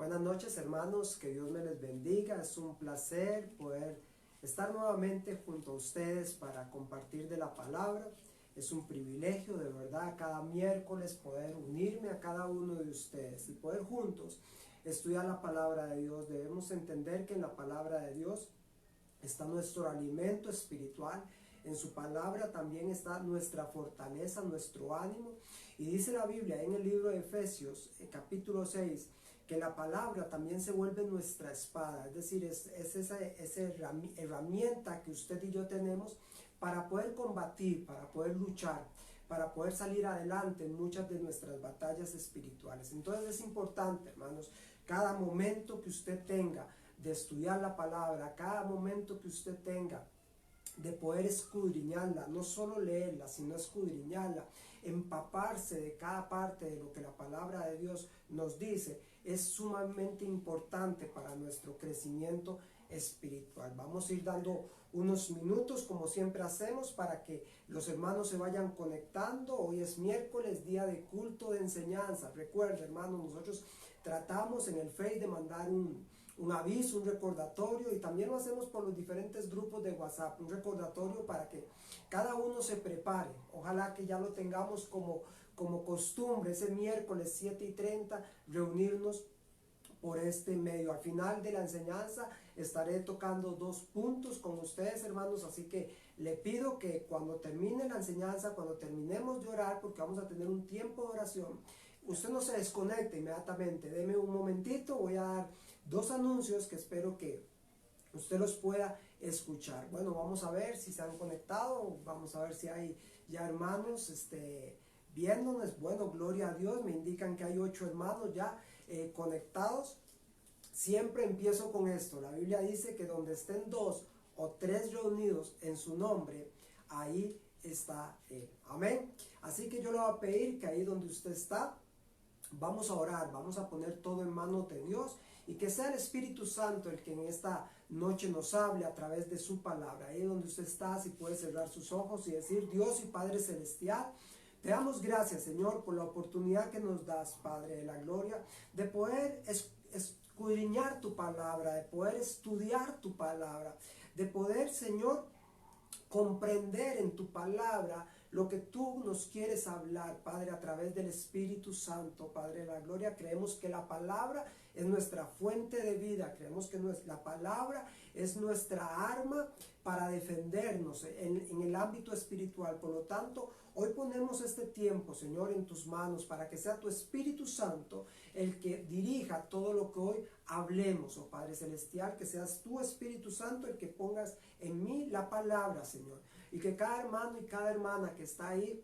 Buenas noches, hermanos, que Dios me les bendiga. Es un placer poder estar nuevamente junto a ustedes para compartir de la palabra. Es un privilegio de verdad cada miércoles poder unirme a cada uno de ustedes y poder juntos estudiar la palabra de Dios. Debemos entender que en la palabra de Dios está nuestro alimento espiritual. En su palabra también está nuestra fortaleza, nuestro ánimo. Y dice la Biblia en el libro de Efesios, capítulo 6, que la palabra también se vuelve nuestra espada. Es decir, es esa herramienta que usted y yo tenemos para poder combatir, para poder luchar, para poder salir adelante en muchas de nuestras batallas espirituales. Entonces es importante, hermanos, cada momento que usted tenga de estudiar la palabra, cada momento que usted tenga de poder escudriñarla, no solo leerla, sino escudriñarla, empaparse de cada parte de lo que la palabra de Dios nos dice, es sumamente importante para nuestro crecimiento espiritual. Vamos a ir dando unos minutos, como siempre hacemos, para que los hermanos se vayan conectando. Hoy es miércoles, día de culto de enseñanza. Recuerda, hermanos, nosotros tratamos en el Face de mandar un aviso, un recordatorio, y también lo hacemos por los diferentes grupos de WhatsApp, un recordatorio para que cada uno se prepare. Ojalá que ya lo tengamos como costumbre, ese miércoles 7:30, reunirnos por este medio. Al final de la enseñanza estaré tocando 2 puntos con ustedes, hermanos, así que le pido que cuando termine la enseñanza, cuando terminemos de orar, porque vamos a tener un tiempo de oración, usted no se desconecte inmediatamente. Deme un momentito, voy a dar 2 anuncios que espero que usted los pueda escuchar. Bueno, vamos a ver si se han conectado, vamos a ver si hay ya hermanos viéndonos. Bueno, gloria a Dios, me indican que hay 8 hermanos ya conectados. Siempre empiezo con esto. La Biblia dice que donde estén 2 o 3 reunidos en su nombre, ahí está Él. Amén. Así que yo le voy a pedir que ahí donde usted está, vamos a orar, vamos a poner todo en manos de Dios, y que sea el Espíritu Santo el que en esta noche nos hable a través de su palabra. Ahí donde usted está, si puede cerrar sus ojos y decir: Dios y Padre Celestial, te damos gracias, Señor, por la oportunidad que nos das, Padre de la gloria, de poder escudriñar tu palabra, de poder estudiar tu palabra, de poder, Señor, comprender en tu palabra lo que tú nos quieres hablar, Padre, a través del Espíritu Santo. Padre de la gloria, creemos que la palabra es nuestra fuente de vida, creemos que la palabra es nuestra arma para defendernos en el ámbito espiritual. Por lo tanto, hoy ponemos este tiempo, Señor, en tus manos, para que sea tu Espíritu Santo el que dirija todo lo que hoy hablemos, oh Padre Celestial, que seas tu Espíritu Santo el que pongas en mí la palabra, Señor, y que cada hermano y cada hermana que está ahí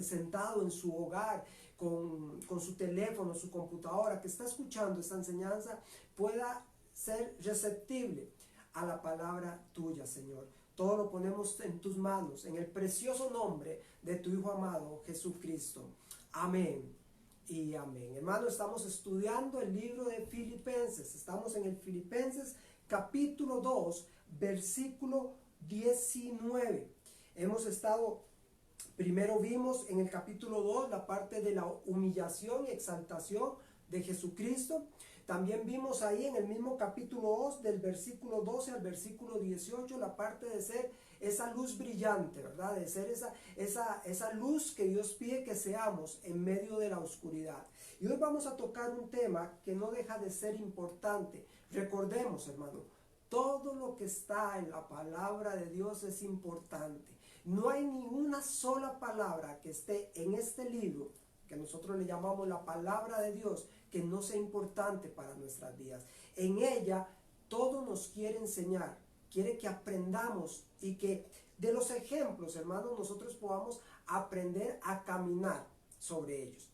sentado en su hogar con su teléfono, su computadora, que está escuchando esta enseñanza, pueda ser receptible a la palabra tuya, Señor. Todo lo ponemos en tus manos, en el precioso nombre de tu Hijo amado, Jesucristo. Amén y amén. Hermano, estamos estudiando el libro de Filipenses. Estamos en el Filipenses capítulo 2, versículo 19. Primero vimos en el capítulo 2 la parte de la humillación y exaltación de Jesucristo. También vimos ahí en el mismo capítulo 2, del versículo 12 al versículo 18, la parte de ser esa luz brillante, ¿verdad? De ser esa luz que Dios pide que seamos en medio de la oscuridad. Y hoy vamos a tocar un tema que no deja de ser importante. Recordemos, hermano, todo lo que está en la palabra de Dios es importante. No hay ni una sola palabra que esté en este libro, que nosotros le llamamos la palabra de Dios, que no sea importante para nuestras vidas. En ella todo nos quiere enseñar, quiere que aprendamos, y que de los ejemplos, hermanos, nosotros podamos aprender a caminar sobre ellos.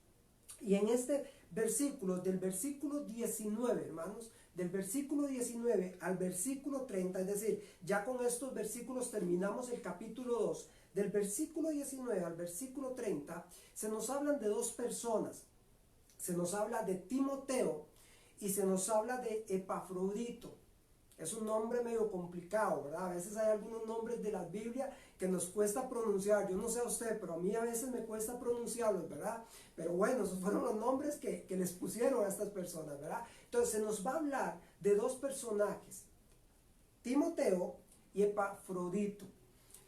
Y en este versículo, del versículo 19, hermanos, del versículo 19 al versículo 30, es decir, ya con estos versículos terminamos el capítulo 2, del versículo 19 al versículo 30, se nos hablan de 2 personas. Se nos habla de Timoteo y se nos habla de Epafrodito. Es un nombre medio complicado, ¿verdad? A veces hay algunos nombres de la Biblia que nos cuesta pronunciar. Yo no sé a usted, pero a mí a veces me cuesta pronunciarlos, ¿verdad? Pero bueno, esos fueron los nombres que que les pusieron a estas personas, ¿verdad? Entonces se nos va a hablar de dos personajes, Timoteo y Epafrodito.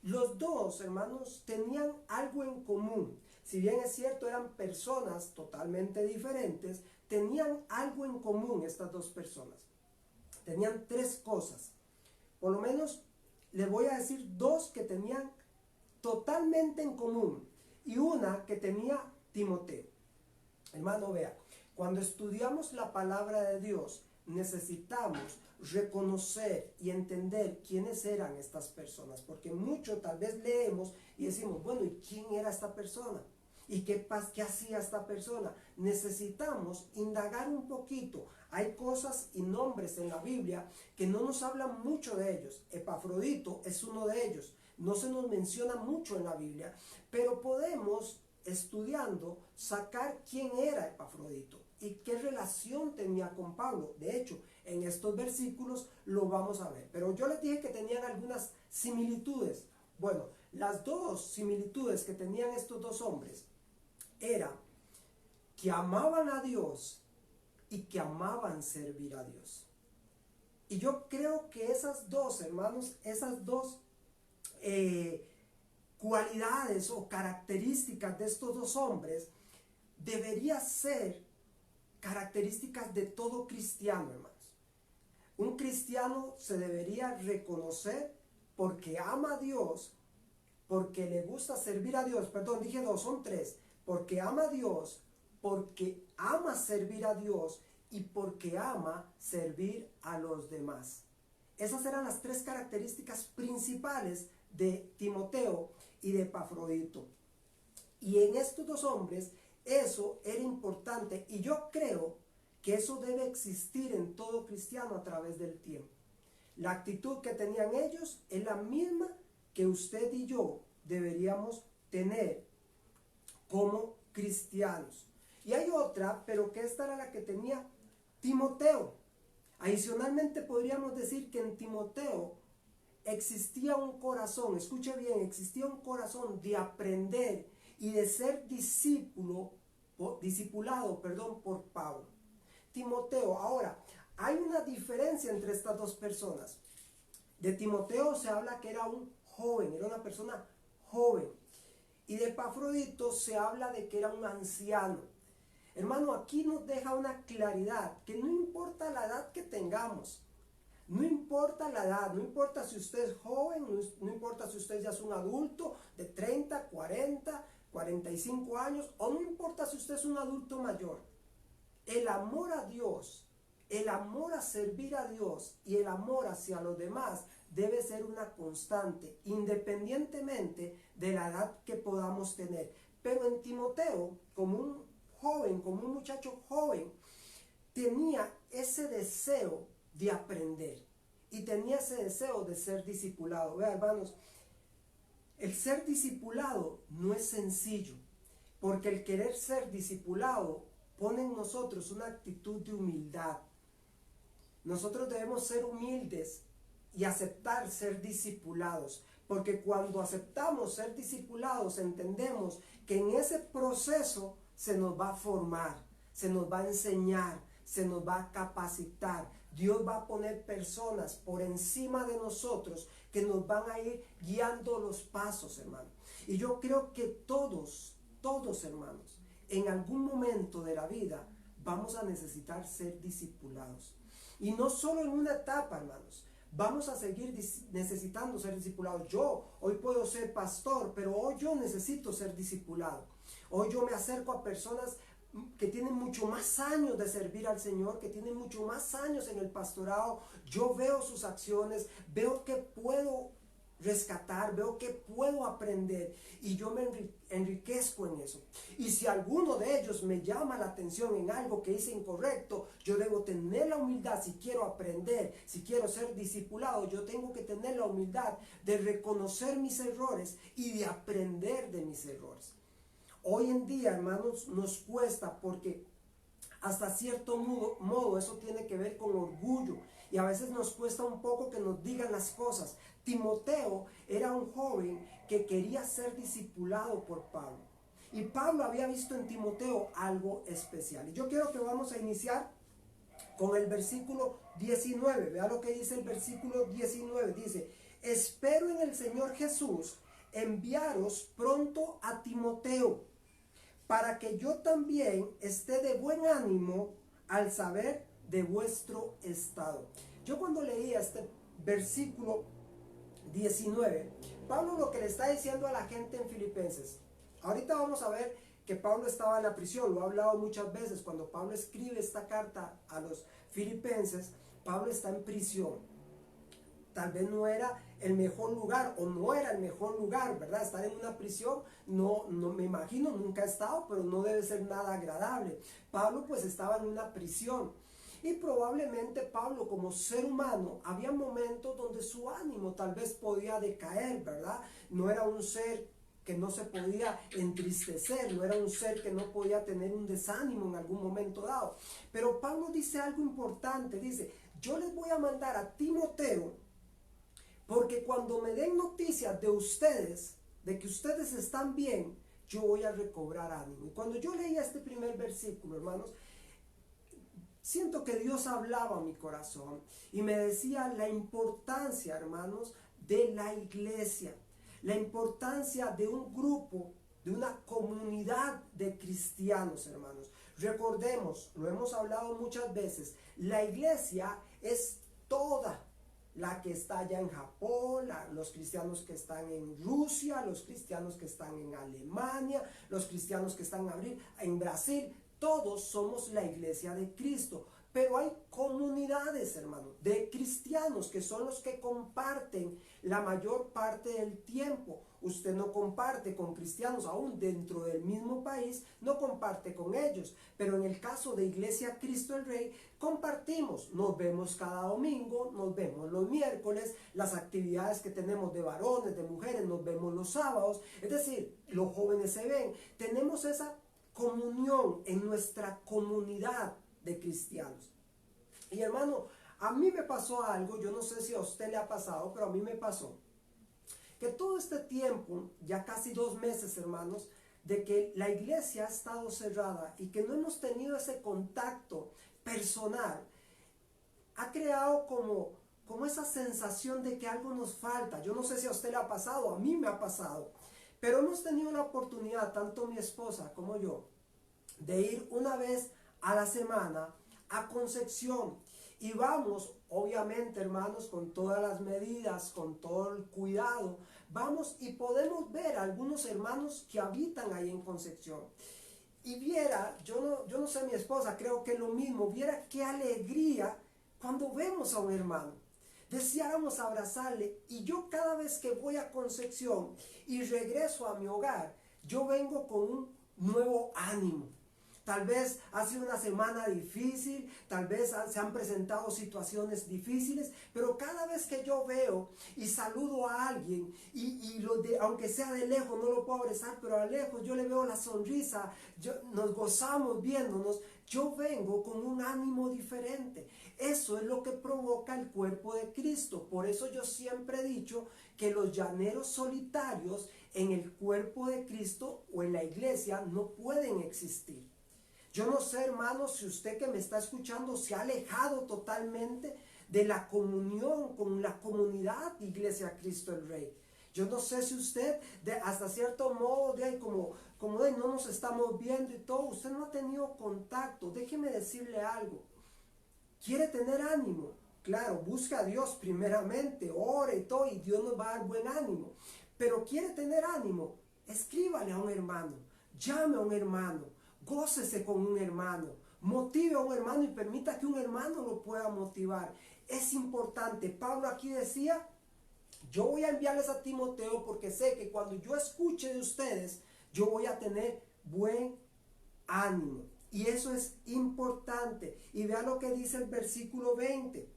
Los dos, hermanos, tenían algo en común. Si bien es cierto, eran personas totalmente diferentes, tenían algo en común estas dos personas. Tenían tres cosas. Por lo menos les voy a decir dos que tenían totalmente en común y una que tenía Timoteo. Hermano, vea, cuando estudiamos la palabra de Dios, necesitamos reconocer y entender quiénes eran estas personas, porque mucho tal vez leemos y decimos, bueno, ¿y quién era esta persona? ¿Y qué hacía esta persona? Necesitamos indagar un poquito. Hay cosas y nombres en la Biblia que no nos hablan mucho de ellos. Epafrodito es uno de ellos. No se nos menciona mucho en la Biblia, pero podemos, estudiando, sacar quién era Epafrodito y qué relación tenía con Pablo. De hecho, en estos versículos lo vamos a ver. Pero yo les dije que tenían algunas similitudes. Bueno, las dos similitudes que tenían estos dos hombres era que amaban a Dios y que amaban servir a Dios. Y yo creo que esas dos, hermanos, esas dos cualidades o características de estos dos hombres debería ser características de todo cristiano, hermanos. Un cristiano se debería reconocer porque ama a Dios, porque le gusta servir a Dios. Perdón, dije dos, son tres. Porque ama a Dios, porque ama servir a Dios y porque ama servir a los demás. Esas eran las tres características principales de Timoteo y de Epafrodito. Y en estos dos hombres eso era importante, y yo creo que eso debe existir en todo cristiano a través del tiempo. La actitud que tenían ellos es la misma que usted y yo deberíamos tener como cristianos. Y hay otra, pero que esta era la que tenía Timoteo. Adicionalmente podríamos decir que en Timoteo existía un corazón, escuche bien, existía un corazón de aprender y de ser discipulado por Pablo. Timoteo, ahora, hay una diferencia entre estas dos personas. De Timoteo se habla que era un joven, era una persona joven. Y de Epafrodito se habla de que era un anciano. Hermano, aquí nos deja una claridad, que no importa la edad que tengamos, no importa la edad, no importa si usted es joven, no importa si usted ya es un adulto de 30, 40, 45 años, o no importa si usted es un adulto mayor. El amor a Dios, el amor a servir a Dios y el amor hacia los demás debe ser una constante, independientemente de la edad que podamos tener. Pero en Timoteo, como un joven, como un muchacho joven, tenía ese deseo de aprender y tenía ese deseo de ser discipulado. Vean, hermanos, el ser discipulado no es sencillo, porque el querer ser discipulado pone en nosotros una actitud de humildad. Nosotros debemos ser humildes y aceptar ser discipulados, porque cuando aceptamos ser discipulados entendemos que en ese proceso se nos va a formar, se nos va a enseñar, se nos va a capacitar. Dios va a poner personas por encima de nosotros que nos van a ir guiando los pasos, hermano. Y yo creo que todos, hermanos, en algún momento de la vida vamos a necesitar ser discipulados. Y no solo en una etapa, hermanos. Vamos a seguir necesitando ser discipulados. Yo hoy puedo ser pastor, pero hoy yo necesito ser discipulado. Hoy yo me acerco a personas que tienen mucho más años de servir al Señor, que tienen mucho más años en el pastorado. Yo veo sus acciones, veo que puedo rescatar, veo que puedo aprender y yo me enriquezco en eso. Y si alguno de ellos me llama la atención en algo que hice incorrecto, yo debo tener la humildad. Si quiero aprender, si quiero ser discipulado, yo tengo que tener la humildad de reconocer mis errores y de aprender de mis errores. Hoy en día, hermanos, nos cuesta porque hasta cierto modo eso tiene que ver con orgullo y a veces nos cuesta un poco que nos digan las cosas. Timoteo era un joven que quería ser discipulado por Pablo Y Pablo había visto en Timoteo algo especial. Y yo quiero que vamos a iniciar con el versículo 19. Vea lo que dice el versículo 19. Dice: espero en el Señor Jesús enviaros pronto a Timoteo, para que yo también esté de buen ánimo al saber de vuestro estado. Yo cuando leía este versículo 19, Pablo lo que le está diciendo a la gente en Filipenses, ahorita vamos a ver que Pablo estaba en la prisión, lo ha hablado muchas veces. Cuando Pablo escribe esta carta a los filipenses, Pablo está en prisión. Tal vez no era el mejor lugar, o no era el mejor lugar, ¿verdad? Estar en una prisión, no me imagino, nunca he estado, pero no debe ser nada agradable. Pablo pues estaba en una prisión. Y probablemente Pablo, como ser humano, había momentos donde su ánimo tal vez podía decaer, ¿verdad? No era un ser que no se podía entristecer, no era un ser que no podía tener un desánimo en algún momento dado. Pero Pablo dice algo importante, dice: yo les voy a mandar a Timoteo, porque cuando me den noticias de ustedes, de que ustedes están bien, yo voy a recobrar ánimo. Y cuando yo leía este primer versículo, hermanos, siento que Dios hablaba a mi corazón y me decía la importancia, hermanos, de la iglesia, la importancia de un grupo, de una comunidad de cristianos, hermanos. Recordemos, lo hemos hablado muchas veces, la iglesia es toda la que está allá en Japón, los cristianos que están en Rusia, los cristianos que están en Alemania, los cristianos que están en Brasil. Todos somos la iglesia de Cristo, pero hay comunidades, hermanos, de cristianos que son los que comparten la mayor parte del tiempo. Usted no comparte con cristianos aún dentro del mismo país, no comparte con ellos, pero en el caso de Iglesia Cristo el Rey, compartimos, nos vemos cada domingo, nos vemos los miércoles, las actividades que tenemos de varones, de mujeres, nos vemos los sábados, es decir, los jóvenes se ven, tenemos esa comunión en nuestra comunidad de cristianos. Y hermano, a mí me pasó algo, yo no sé si a usted le ha pasado, pero a mí me pasó que todo este tiempo, ya casi 2 meses, hermanos, de que la iglesia ha estado cerrada y que no hemos tenido ese contacto personal, ha creado como esa sensación de que algo nos falta. Yo no sé si a usted le ha pasado, a mí me ha pasado, pero hemos tenido la oportunidad, tanto mi esposa como yo, de ir una vez a la semana a Concepción. Y vamos, obviamente, hermanos, con todas las medidas, con todo el cuidado, vamos y podemos ver a algunos hermanos que habitan ahí en Concepción. Y viera, yo no sé mi esposa, creo que lo mismo, viera qué alegría cuando vemos a un hermano. Deseáramos abrazarle. Y yo cada vez que voy a Concepción y regreso a mi hogar, yo vengo con un nuevo ánimo. Tal vez ha sido una semana difícil, tal vez se han presentado situaciones difíciles, pero cada vez que yo veo y saludo a alguien, aunque sea de lejos, no lo puedo abrazar, pero a lejos yo le veo la sonrisa, nos gozamos viéndonos, yo vengo con un ánimo diferente. Eso es lo que provoca el cuerpo de Cristo. Por eso yo siempre he dicho que los llaneros solitarios en el cuerpo de Cristo o en la iglesia no pueden existir. Yo no sé, hermanos, si usted que me está escuchando se ha alejado totalmente de la comunión con la comunidad de Iglesia Cristo el Rey. Yo no sé si usted, hasta cierto modo, no nos estamos viendo y todo, usted no ha tenido contacto. Déjeme decirle algo. ¿Quiere tener ánimo? Claro, busca a Dios primeramente, ore y todo, y Dios nos va a dar buen ánimo. Pero ¿quiere tener ánimo? Escríbale a un hermano, llame a un hermano. Gócese con un hermano, motive a un hermano y permita que un hermano lo pueda motivar. Es importante. Pablo aquí decía: yo voy a enviarles a Timoteo porque sé que cuando yo escuche de ustedes, yo voy a tener buen ánimo. Y eso es importante. Y vea lo que dice el versículo 20.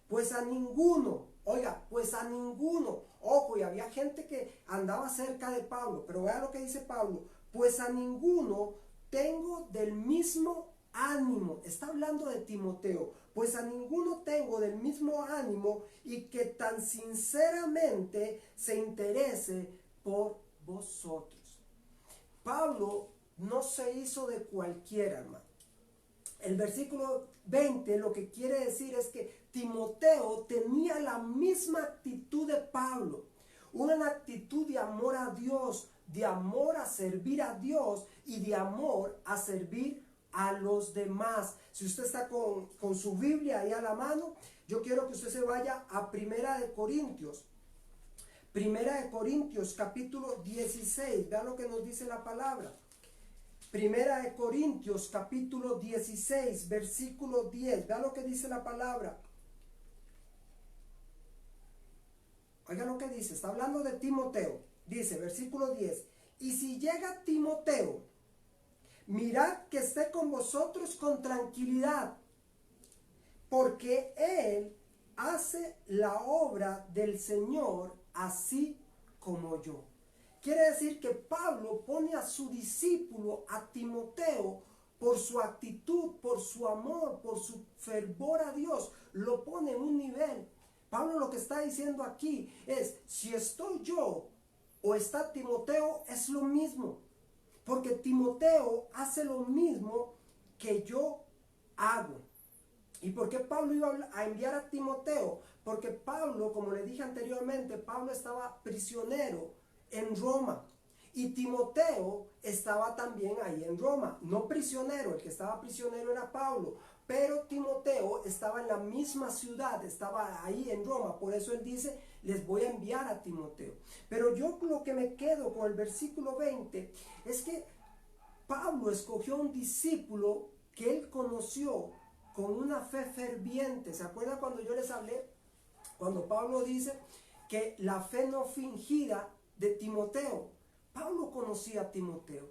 Pues a ninguno, oiga, pues a ninguno. Ojo, y había gente que andaba cerca de Pablo, pero vea lo que dice Pablo. Pues a ninguno tengo del mismo ánimo. Está hablando de Timoteo. Pues a ninguno tengo del mismo ánimo y que tan sinceramente se interese por vosotros. Pablo no se hizo de cualquiera, hermano. El versículo 20 lo que quiere decir es que Timoteo tenía la misma actitud de Pablo, una actitud de amor a Dios, de amor a servir a Dios y de amor a servir a los demás. Si usted está con su Biblia ahí a la mano, yo quiero que usted se vaya a Primera de Corintios. Primera de Corintios capítulo 16, vean lo que nos dice la palabra. Primera de Corintios capítulo 16, versículo 10, vean lo que dice la palabra. Oigan lo que dice, está hablando de Timoteo. Dice, versículo 10, y si llega Timoteo, mirad que esté con vosotros con tranquilidad, porque él hace la obra del Señor así como yo. Quiere decir que Pablo pone a su discípulo, a Timoteo, por su actitud, por su amor, por su fervor a Dios, lo pone en un nivel. Pablo lo que está diciendo aquí es, si estoy yo o está Timoteo, es lo mismo. Porque Timoteo hace lo mismo que yo hago. ¿Y por qué Pablo iba a enviar a Timoteo? Porque Pablo, como le dije anteriormente, Pablo estaba prisionero en Roma. Y Timoteo estaba también ahí en Roma. No prisionero, el que estaba prisionero era Pablo. Pero Timoteo estaba en la misma ciudad, estaba ahí en Roma. Por eso él dice, les voy a enviar a Timoteo. Pero yo lo que me quedo con el versículo 20 es que Pablo escogió un discípulo que él conoció con una fe ferviente. ¿Se acuerdan cuando yo les hablé? Cuando Pablo dice que la fe no fingida de Timoteo. Pablo conocía a Timoteo.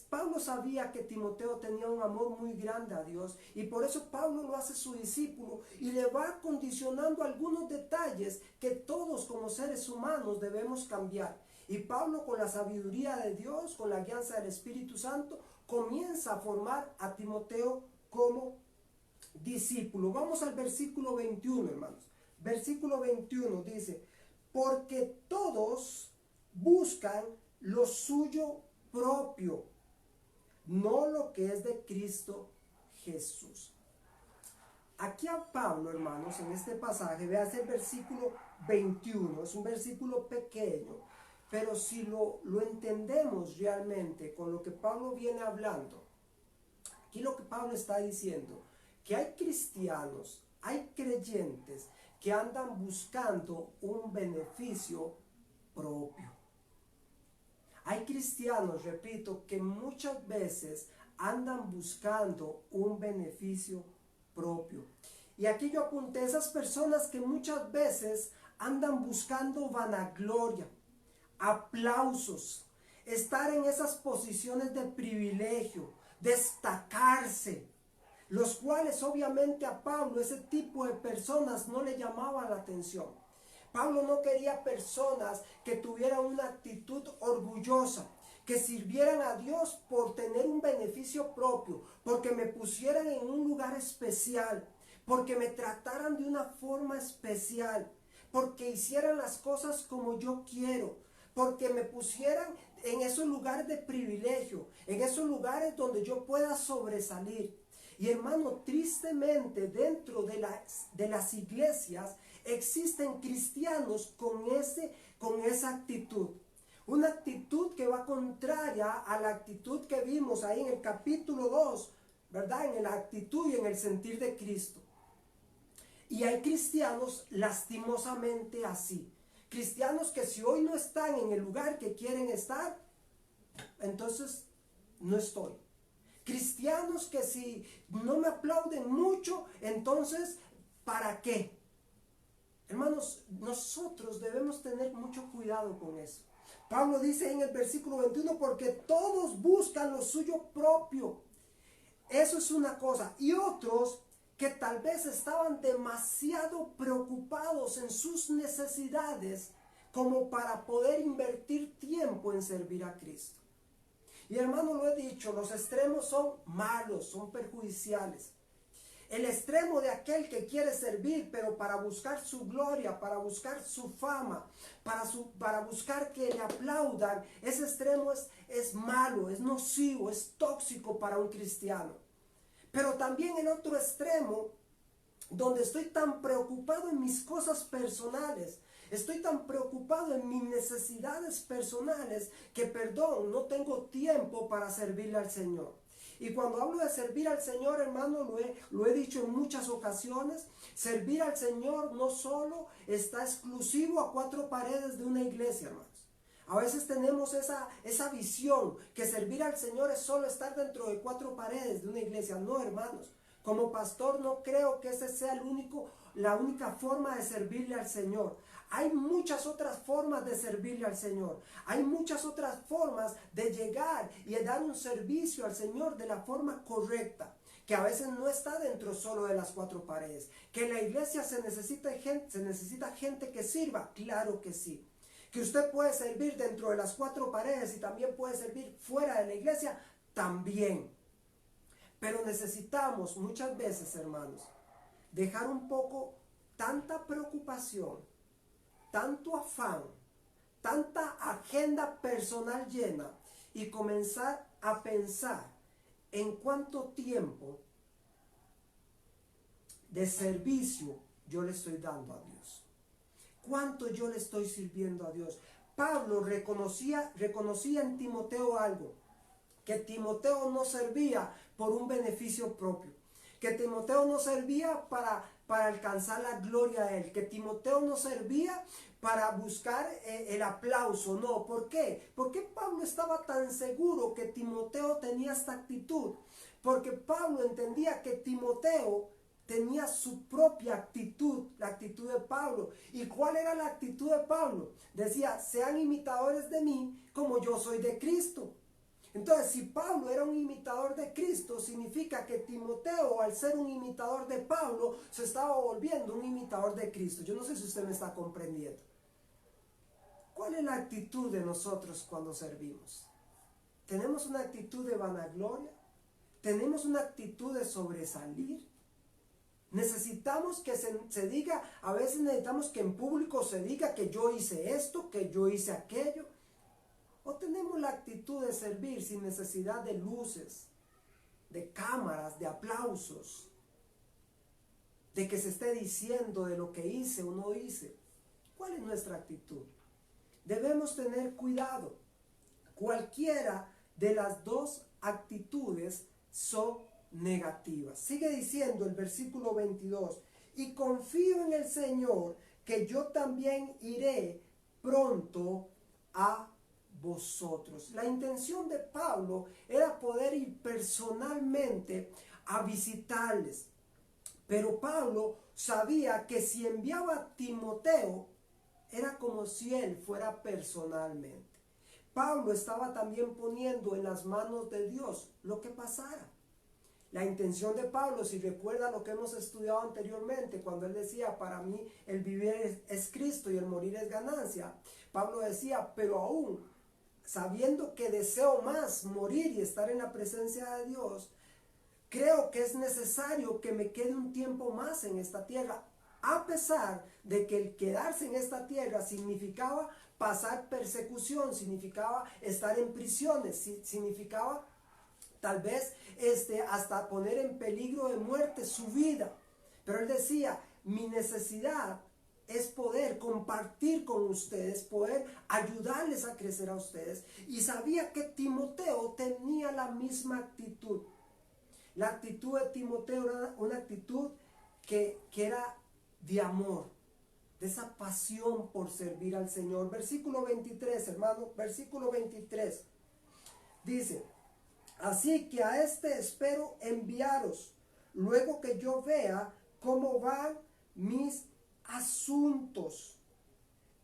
Pablo sabía que Timoteo tenía un amor muy grande a Dios y por eso Pablo lo hace su discípulo y le va condicionando algunos detalles que todos como seres humanos debemos cambiar. Y Pablo, con la sabiduría de Dios, con la guianza del Espíritu Santo, comienza a formar a Timoteo como discípulo. Vamos al versículo 21, hermanos. Versículo 21 dice, porque todos buscan lo suyo propio, no lo que es de Cristo Jesús. Aquí a Pablo, hermanos, en este pasaje, vean el versículo 21, es un versículo pequeño, pero si lo entendemos realmente con lo que Pablo viene hablando, aquí lo que Pablo está diciendo, que hay cristianos, hay creyentes que andan buscando un beneficio propio. Hay cristianos, repito, que muchas veces andan buscando un beneficio propio. Y aquí yo apunté esas personas que muchas veces andan buscando vanagloria, aplausos, estar en esas posiciones de privilegio, destacarse, los cuales obviamente a Pablo ese tipo de personas no le llamaban la atención. Pablo no quería personas que tuvieran una actitud orgullosa, que sirvieran a Dios por tener un beneficio propio, porque me pusieran en un lugar especial, porque me trataran de una forma especial, porque hicieran las cosas como yo quiero, porque me pusieran en esos lugares de privilegio, en esos lugares donde yo pueda sobresalir. Y hermano, tristemente dentro de las iglesias existen cristianos con esa actitud. Una actitud que va contraria a la actitud que vimos ahí en el capítulo 2, ¿verdad? En la actitud y en el sentir de Cristo. Y hay cristianos lastimosamente así. Cristianos que si hoy no están en el lugar que quieren estar, entonces no estoy. Cristianos que si no me aplauden mucho, entonces ¿para qué? Hermanos, nosotros debemos tener mucho cuidado con eso. Pablo dice en el versículo 21, porque todos buscan lo suyo propio. Eso es una cosa. Y otros que tal vez estaban demasiado preocupados en sus necesidades como para poder invertir tiempo en servir a Cristo. Y hermano, lo he dicho, los extremos son malos, son perjudiciales. El extremo de aquel que quiere servir, pero para buscar su gloria, para buscar su fama, para buscar que le aplaudan. Ese extremo es malo, es nocivo, es tóxico para un cristiano. Pero también el otro extremo, donde estoy tan preocupado en mis cosas personales, estoy tan preocupado en mis necesidades personales que, perdón, no tengo tiempo para servirle al Señor. Y cuando hablo de servir al Señor, hermano, lo he dicho en muchas ocasiones, servir al Señor no solo está exclusivo a cuatro paredes de una iglesia, hermanos. A veces tenemos esa visión que servir al Señor es solo estar dentro de cuatro paredes de una iglesia. No, hermanos. Como pastor no creo que ese sea la única forma de servirle al Señor. Hay muchas otras formas de servirle al Señor. Hay muchas otras formas de llegar y de dar un servicio al Señor de la forma correcta, que a veces no está dentro solo de las cuatro paredes. Que en la iglesia se necesita gente que sirva, claro que sí. Que usted puede servir dentro de las cuatro paredes y también puede servir fuera de la iglesia, también. Pero necesitamos muchas veces, hermanos, dejar un poco tanta preocupación, tanto afán, tanta agenda personal llena y comenzar a pensar en cuánto tiempo de servicio yo le estoy dando a Dios. ¿Cuánto yo le estoy sirviendo a Dios? Pablo reconocía en Timoteo algo, que Timoteo no servía por un beneficio propio, que Timoteo no servía para alcanzar la gloria de él, que Timoteo no servía para buscar el aplauso, no. ¿Por qué? ¿Por qué Pablo estaba tan seguro que Timoteo tenía esta actitud? Porque Pablo entendía que Timoteo tenía su propia actitud, la actitud de Pablo. ¿Y cuál era la actitud de Pablo? Decía, sean imitadores de mí como yo soy de Cristo. Entonces, si Pablo era un imitador de Cristo, significa que Timoteo, al ser un imitador de Pablo, se estaba volviendo un imitador de Cristo. Yo no sé si usted me está comprendiendo. ¿Cuál es la actitud de nosotros cuando servimos? ¿Tenemos una actitud de vanagloria? ¿Tenemos una actitud de sobresalir? Necesitamos que se diga, a veces necesitamos que en público se diga que yo hice esto, que yo hice aquello. ¿O tenemos la actitud de servir sin necesidad de luces, de cámaras, de aplausos, de que se esté diciendo de lo que hice o no hice? ¿Cuál es nuestra actitud? Debemos tener cuidado. Cualquiera de las dos actitudes son negativas. Sigue diciendo el versículo 22, y confío en el Señor que yo también iré pronto a vosotros. La intención de Pablo era poder ir personalmente a visitarles, pero Pablo sabía que si enviaba a Timoteo era como si él fuera personalmente. Pablo estaba también poniendo en las manos de Dios lo que pasara. La intención de Pablo, si recuerda lo que hemos estudiado anteriormente, cuando él decía, para mí el vivir es Cristo y el morir es ganancia, Pablo decía, pero aún sabiendo que deseo más morir y estar en la presencia de Dios, creo que es necesario que me quede un tiempo más en esta tierra, a pesar de que el quedarse en esta tierra significaba pasar persecución, significaba estar en prisiones, significaba tal vez hasta poner en peligro de muerte su vida. Pero él decía, mi necesidad es poder compartir con ustedes, poder ayudarles a crecer a ustedes. Y sabía que Timoteo tenía la misma actitud. La actitud de Timoteo era una actitud que era de amor, de esa pasión por servir al Señor. Versículo 23, hermano, versículo 23. Dice, así que a este espero enviaros, luego que yo vea cómo van mis asuntos.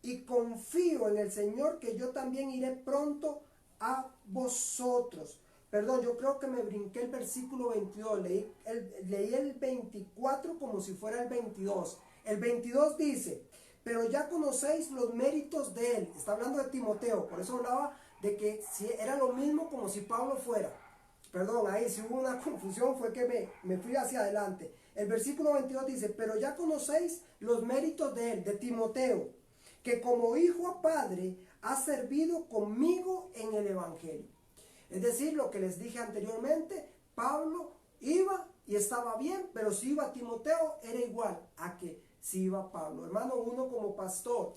Y confío en el Señor que yo también iré pronto a vosotros. Perdón, yo creo que me brinqué el versículo 22. Leí el 24 como si fuera el 22. El 22 dice, pero ya conocéis los méritos de él. Está hablando de Timoteo, por eso hablaba de que si era lo mismo como si Pablo fuera. perdón, ahí si hubo una confusión fue que me fui hacia adelante. El versículo 22 dice, pero ya conocéis los méritos de él, de Timoteo, que como hijo a padre ha servido conmigo en el evangelio. Es decir, lo que les dije anteriormente, Pablo iba y estaba bien, pero si iba Timoteo era igual a que si iba Pablo. Hermano, uno como pastor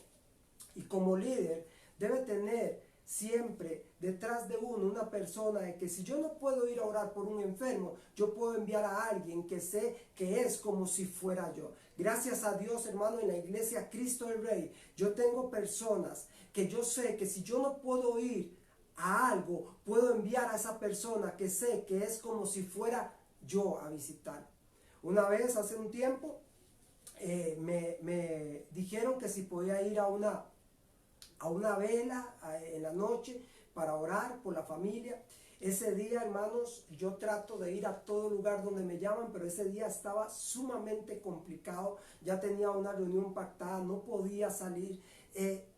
y como líder debe tener siempre detrás de uno una persona de que si yo no puedo ir a orar por un enfermo, yo puedo enviar a alguien que sé que es como si fuera yo. Gracias a Dios, hermano, en la iglesia Cristo el Rey, yo tengo personas que yo sé que si yo no puedo ir a algo, puedo enviar a esa persona que sé que es como si fuera yo a visitar. Una vez, hace un tiempo, me dijeron que si podía ir a una vela en la noche para orar por la familia. Ese día, hermanos, yo trato de ir a todo lugar donde me llaman, pero ese día estaba sumamente complicado. Ya tenía una reunión pactada, no podía salir.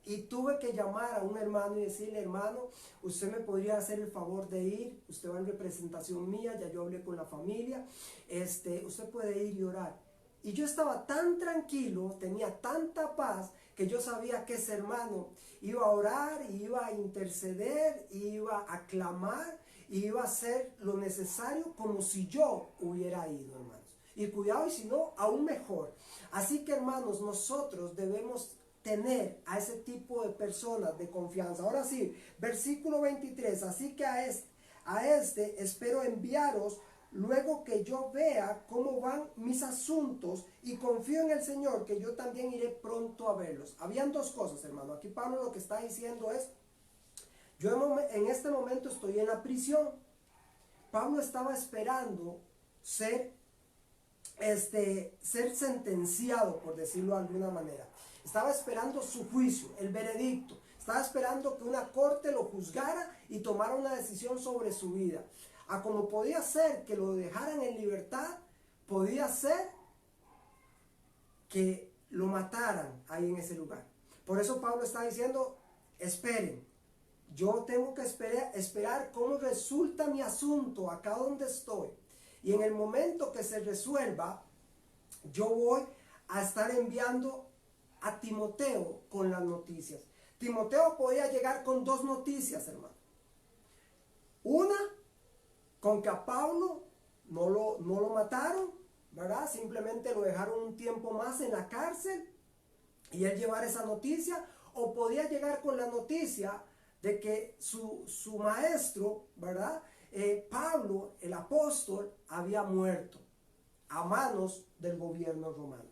Y tuve que llamar a un hermano y decirle, hermano, usted me podría hacer el favor de ir, usted va en representación mía, ya yo hablé con la familia, usted puede ir y orar. Y yo estaba tan tranquilo, tenía tanta paz, que yo sabía que ese hermano iba a orar, iba a interceder, iba a clamar, iba a hacer lo necesario como si yo hubiera ido, hermanos. Y cuidado, y si no, aún mejor. Así que, hermanos, nosotros debemos tener a ese tipo de personas de confianza. Ahora sí, versículo 23, así que a este espero enviaros luego que yo vea cómo van mis asuntos y confío en el Señor que yo también iré pronto a verlos. Habían dos cosas, hermano. Aquí Pablo lo que está diciendo es, yo en este momento estoy en la prisión. Pablo estaba esperando ser sentenciado, por decirlo de alguna manera. Estaba esperando su juicio, el veredicto. Estaba esperando que una corte lo juzgara y tomara una decisión sobre su vida. A como podía ser que lo dejaran en libertad, podía ser que lo mataran ahí en ese lugar. Por eso Pablo está diciendo, esperen. Yo tengo que esperar cómo resulta mi asunto acá donde estoy. Y en el momento que se resuelva, yo voy a estar enviando a Timoteo con las noticias. Timoteo podía llegar con dos noticias, hermano. Una, con que a Pablo no lo mataron, ¿verdad? Simplemente lo dejaron un tiempo más en la cárcel y él llevar esa noticia. O podía llegar con la noticia de que su maestro, ¿verdad? Pablo, el apóstol, había muerto a manos del gobierno romano.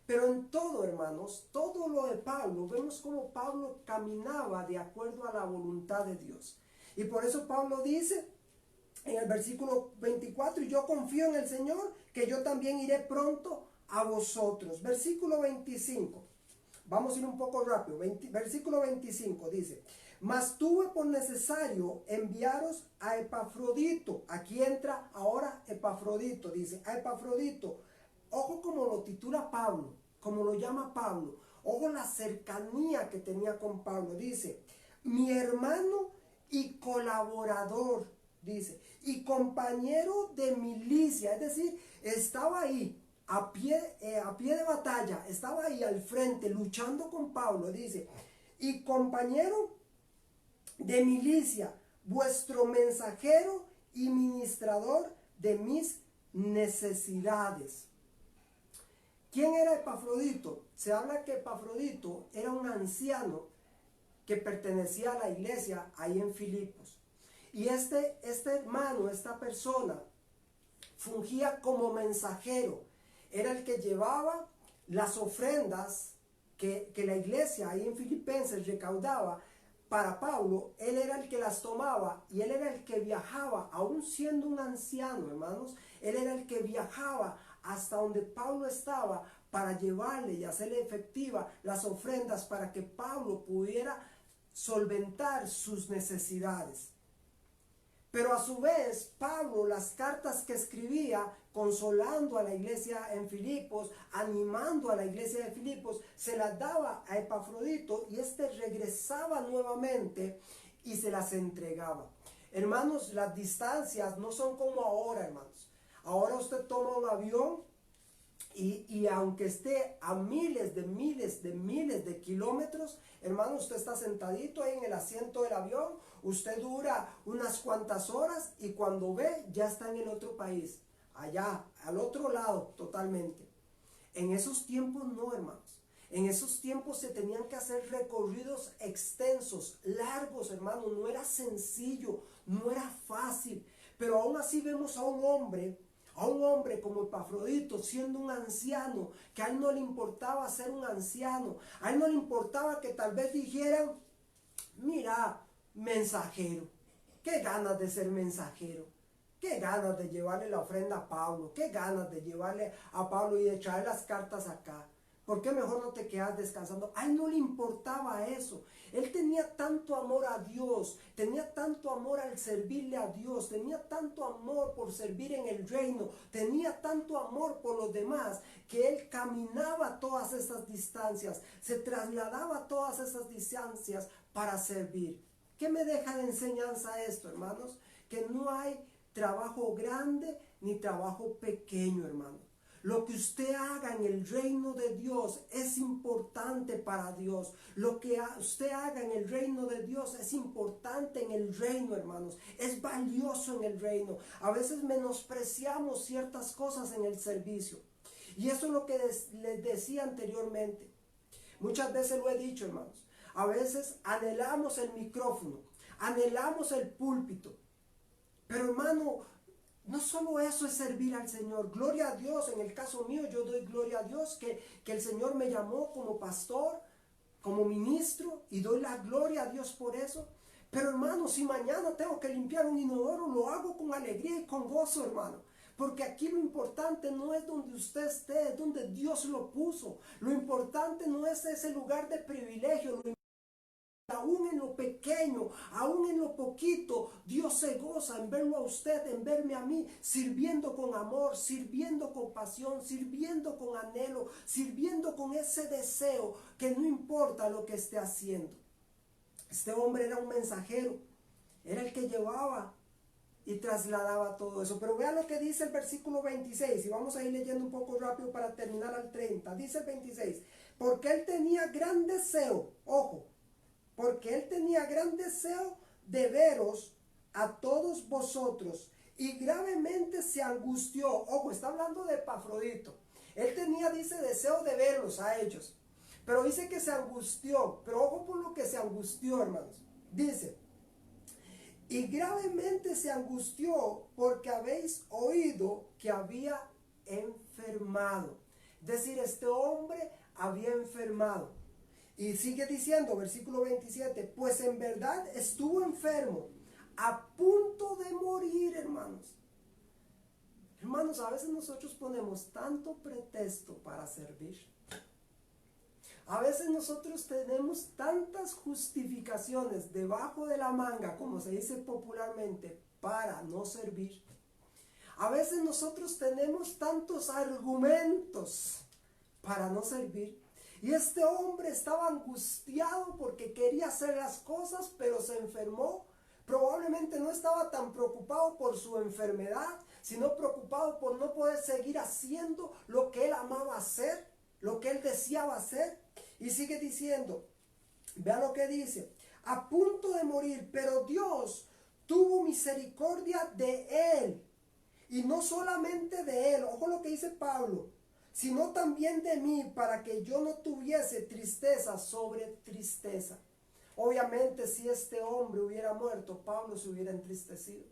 Pero en todo, hermanos, todo lo de Pablo, vemos cómo Pablo caminaba de acuerdo a la voluntad de Dios. Y por eso Pablo dice en el versículo 24, y yo confío en el Señor, que yo también iré pronto a vosotros. Versículo 25, vamos a ir un poco rápido. Versículo 25 dice, mas tuve por necesario enviaros a Epafrodito. Aquí entra ahora Epafrodito, dice, a Epafrodito. Ojo como lo titula Pablo, como lo llama Pablo. Ojo la cercanía que tenía con Pablo. Dice, mi hermano y colaborador, dice, y compañero de milicia. Es decir, estaba ahí a pie de batalla, estaba ahí al frente luchando con Pablo. Dice, y compañero de milicia, vuestro mensajero y ministrador de mis necesidades. ¿Quién era Epafrodito? Se habla que Epafrodito era un anciano que pertenecía a la iglesia ahí en Filipos. Y este hermano, esta persona, fungía como mensajero. Era el que llevaba las ofrendas que la iglesia ahí en Filipenses recaudaba para Pablo. Él era el que las tomaba y él era el que viajaba, aún siendo un anciano, hermanos. Él era el que viajaba hasta donde Pablo estaba para llevarle y hacerle efectiva las ofrendas para que Pablo pudiera solventar sus necesidades. Pero a su vez, Pablo, las cartas que escribía, consolando a la iglesia en Filipos, animando a la iglesia de Filipos, se las daba a Epafrodito y este regresaba nuevamente y se las entregaba. Hermanos, las distancias no son como ahora, hermanos. Ahora usted toma un avión y aunque esté a miles de kilómetros, hermano, usted está sentadito ahí en el asiento del avión, usted dura unas cuantas horas y cuando ve ya está en el otro país, allá, al otro lado totalmente. En esos tiempos no, hermanos. En esos tiempos se tenían que hacer recorridos extensos, largos, hermanos. No era sencillo, no era fácil. Pero aún así vemos a un hombre como Epafrodito, siendo un anciano, que a él no le importaba ser un anciano. A él no le importaba que tal vez dijeran, mira, mensajero. Qué ganas de ser mensajero. Qué ganas de llevarle la ofrenda a Pablo. Qué ganas de llevarle a Pablo y de traer las cartas acá. ¿Por qué mejor no te quedas descansando? A él no le importaba eso. Él tenía tanto amor a Dios, tenía tanto amor al servirle a Dios, tenía tanto amor por servir en el reino, tenía tanto amor por los demás, que él caminaba todas esas distancias, se trasladaba todas esas distancias para servir. ¿Qué me deja de enseñanza esto, hermanos? Que no hay trabajo grande ni trabajo pequeño, hermano. Lo que usted haga en el reino de Dios es importante para Dios. Lo que usted haga en el reino de Dios es importante en el reino, hermanos. Es valioso en el reino. A veces menospreciamos ciertas cosas en el servicio. Y eso es lo que les decía anteriormente. Muchas veces lo he dicho, hermanos. A veces anhelamos el micrófono, anhelamos el púlpito. Pero, hermano, no solo eso es servir al Señor. Gloria a Dios, en el caso mío yo doy gloria a Dios que el Señor me llamó como pastor, como ministro, y doy la gloria a Dios por eso. Pero, hermano, si mañana tengo que limpiar un inodoro, lo hago con alegría y con gozo, hermano. Porque aquí lo importante no es donde usted esté, es donde Dios lo puso. Lo importante no es ese lugar de privilegio. Aún en lo pequeño, aún en lo poquito, Dios se goza en verlo a usted, en verme a mí, sirviendo con amor, sirviendo con pasión, sirviendo con anhelo, sirviendo con ese deseo que no importa lo que esté haciendo. Este hombre era un mensajero, era el que llevaba y trasladaba todo eso. Pero vea lo que dice el versículo 26, y vamos a ir leyendo un poco rápido para terminar al 30. Dice el 26, porque él tenía gran deseo, ojo, porque él tenía gran deseo de veros a todos vosotros y gravemente se angustió. Ojo, está hablando de Epafrodito. Él tenía, dice, deseo de verlos a ellos, pero dice que se angustió. Pero ojo por lo que se angustió, hermanos. Dice, y gravemente se angustió porque habéis oído que había enfermado. Es decir, este hombre había enfermado. Y sigue diciendo, versículo 27, pues en verdad estuvo enfermo, a punto de morir, hermanos. Hermanos, a veces nosotros ponemos tanto pretexto para servir. A veces nosotros tenemos tantas justificaciones debajo de la manga, como se dice popularmente, para no servir. A veces nosotros tenemos tantos argumentos para no servir. Y este hombre estaba angustiado porque quería hacer las cosas, pero se enfermó. Probablemente no estaba tan preocupado por su enfermedad, sino preocupado por no poder seguir haciendo lo que él amaba hacer, lo que él deseaba hacer. Y sigue diciendo, vea lo que dice, a punto de morir, pero Dios tuvo misericordia de él. Y no solamente de él, ojo lo que dice Pablo, sino también de mí, para que yo no tuviese tristeza sobre tristeza. Obviamente, si este hombre hubiera muerto, Pablo se hubiera entristecido.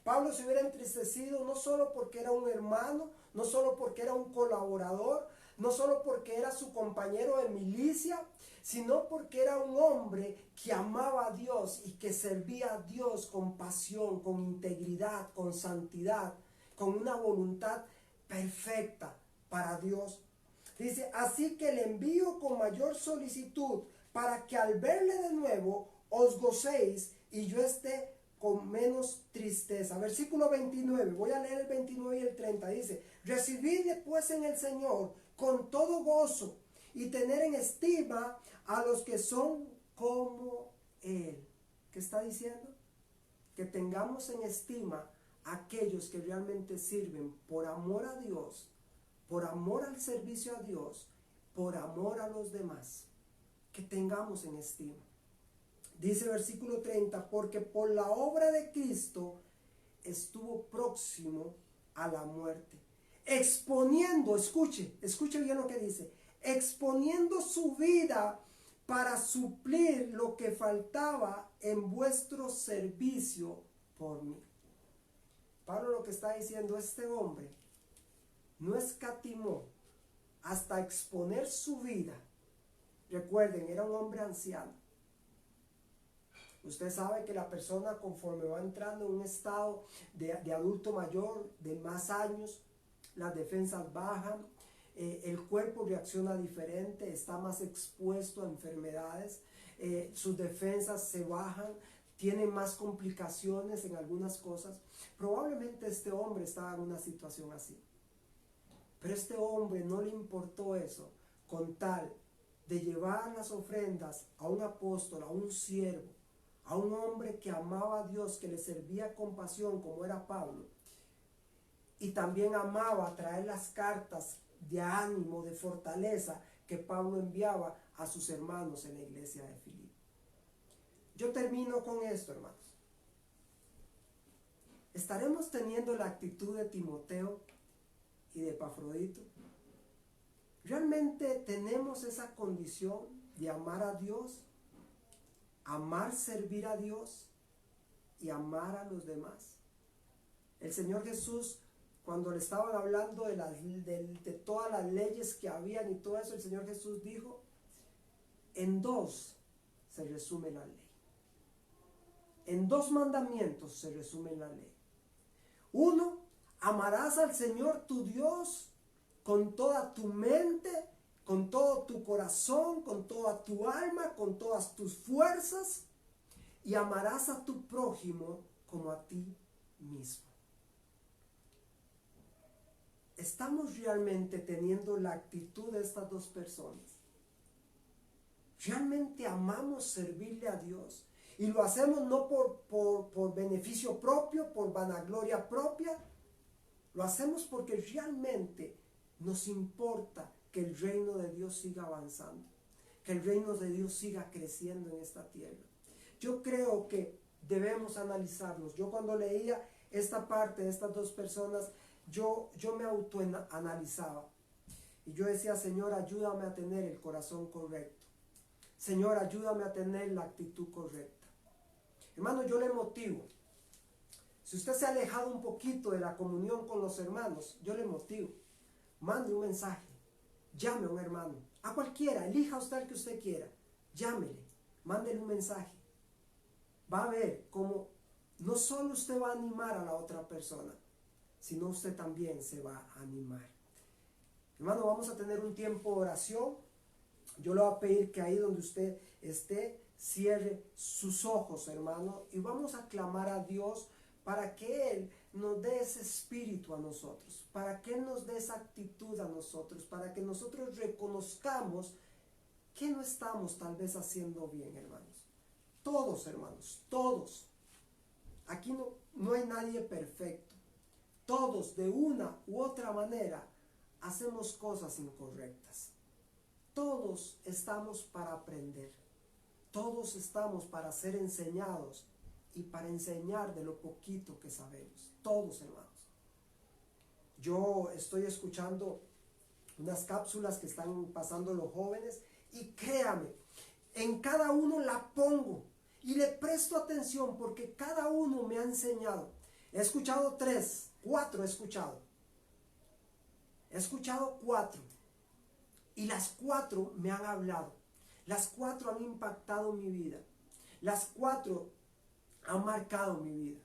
Pablo se hubiera entristecido no solo porque era un hermano, no solo porque era un colaborador, no solo porque era su compañero de milicia, sino porque era un hombre que amaba a Dios y que servía a Dios con pasión, con integridad, con santidad, con una voluntad perfecta para Dios. Dice, así que le envío con mayor solicitud para que al verle de nuevo os gocéis y yo esté con menos tristeza. Versículo 29, voy a leer el 29 y el 30. Dice, recibidle pues en el Señor con todo gozo y tener en estima a los que son como Él. ¿Qué está diciendo? que tengamos en estima a aquellos que realmente sirven por amor a Dios, por amor al servicio a Dios, por amor a los demás, que tengamos en estima. Dice versículo 30, porque por la obra de Cristo estuvo próximo a la muerte, exponiendo, escuche bien lo que dice, exponiendo su vida para suplir lo que faltaba en vuestro servicio por mí. Pablo lo que está diciendo, este hombre no escatimó hasta exponer su vida. Recuerden, era un hombre anciano. Usted sabe que la persona, conforme va entrando en un estado de adulto mayor, de más años, las defensas bajan, el cuerpo reacciona diferente, está más expuesto a enfermedades, sus defensas se bajan, tiene más complicaciones en algunas cosas. Probablemente este hombre estaba en una situación así. Pero este hombre no le importó eso, con tal de llevar las ofrendas a un apóstol, a un siervo, a un hombre que amaba a Dios, que le servía con pasión, como era Pablo. Y también amaba traer las cartas de ánimo, de fortaleza que Pablo enviaba a sus hermanos en la iglesia de Filipo. Yo termino con esto, hermanos. ¿Estaremos teniendo la actitud de Timoteo y de Epafrodito? ¿Realmente tenemos esa condición de amar a Dios, amar servir a Dios y amar a los demás? El Señor Jesús, cuando le estaban hablando de todas las leyes que habían y todo eso, el Señor Jesús dijo, en dos se resume la ley. En dos mandamientos se resume la ley. Uno, amarás al Señor tu Dios con toda tu mente, con todo tu corazón, con toda tu alma, con todas tus fuerzas, y amarás a tu prójimo como a ti mismo. ¿Estamos realmente teniendo la actitud de estas dos personas? ¿Realmente amamos servirle a Dios? Y lo hacemos no por beneficio propio, por vanagloria propia. Lo hacemos porque realmente nos importa que el reino de Dios siga avanzando, que el reino de Dios siga creciendo en esta tierra. Yo creo que debemos analizarnos. Yo cuando leía esta parte de estas dos personas, yo me autoanalizaba. Y yo decía, Señor, ayúdame a tener el corazón correcto. Señor, ayúdame a tener la actitud correcta. Hermano, yo le motivo. Si usted se ha alejado un poquito de la comunión con los hermanos, yo le motivo. Mande un mensaje. Llame a un hermano. A cualquiera. Elija usted el que usted quiera. Llámele. Mándele un mensaje. Va a ver cómo no solo usted va a animar a la otra persona, sino usted también se va a animar. Hermano, vamos a tener un tiempo de oración. Yo le voy a pedir que ahí donde usted esté, cierre sus ojos, hermano, y vamos a clamar a Dios para que Él nos dé ese espíritu a nosotros, para que Él nos dé esa actitud a nosotros, para que nosotros reconozcamos que no estamos tal vez haciendo bien, hermanos. Todos, hermanos, todos. Aquí no hay nadie perfecto. Todos, de una u otra manera, hacemos cosas incorrectas. Todos estamos para aprender. Todos estamos para ser enseñados y para enseñar de lo poquito que sabemos. Todos, hermanos. Yo estoy escuchando unas cápsulas que están pasando los jóvenes y créame, en cada uno la pongo y le presto atención porque cada uno me ha enseñado. He escuchado 3, 4 he escuchado. He escuchado 4 y las 4 me han hablado. Las 4 han impactado mi vida. Las 4 han marcado mi vida.